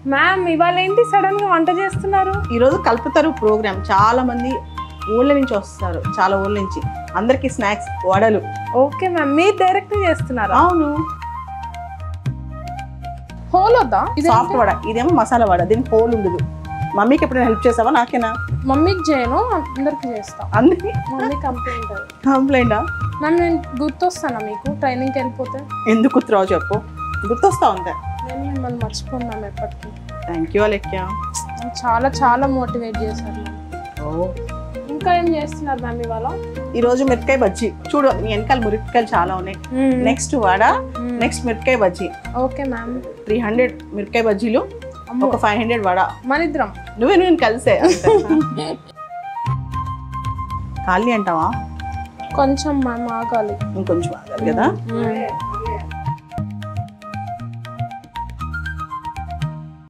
Ma'am ఇవాళ ఏంటి sudden గా వంట చేస్తున్నారు? ఈరోజు కల్పతరు ప్రోగ్రామ్, చాలా మంది ఊళ్ళ నుంచి వస్తారు, చాలా ఊళ్ళ నుంచి. అందరికి స్నాక్స్, వడలు. ఓకే మ్యామ్, మీరు డైరెక్ట్ చేస్తున్నారా? అవును. హోల్ వద్దా? సాఫ్ట్ వడ, ఇదేమో మసాలా వడ, దీనికి హోల్ ఉండదు. మమ్మీకి ఎప్పుడైనా హెల్ప్ చేసావా? నాకేనా? మమ్మీకి చేయను, అందరికి చేస్తా. అందరికి మమ్మీ కంప్లైంట్. కంప్లైంటా? మ్యామ్ నేను గుర్తొస్తానా మీకు ట్రైనింగ్కి వెళ్ళిపోతే? ఎందుకు గుర్తురావు చెప్పు. గుర్తొస్తా ఉందా? నేను మిమ్మల్ని మర్చిపోన్నాను ఎప్పటికీ. Thank you Alekhya. చాలా చాలా మోటివేట్ చేశారు మ్యామ్. ఓ, ఇంకా ఏం చేస్తున్నారు మ్యామ్ ఇవాళ? ఈరోజు మిరపకాయ బజ్జీ. చూడు నీ వెనకాల మిరపకాయలు చాలా ఉన్నాయి. నెక్స్ట్ వడ, నెక్స్ట్ మిరపకాయ బజ్జీ. Okay ma'am. 300 మిరపకాయ బజ్జీలు, ఒక 500 వడ. మనిద్దరం నేను కలిసే. ఖాళీ అంటావా? కొంచెం మ్యామ్ ఆగాలి. ఇంకొంచెం ఆగాలి కదా.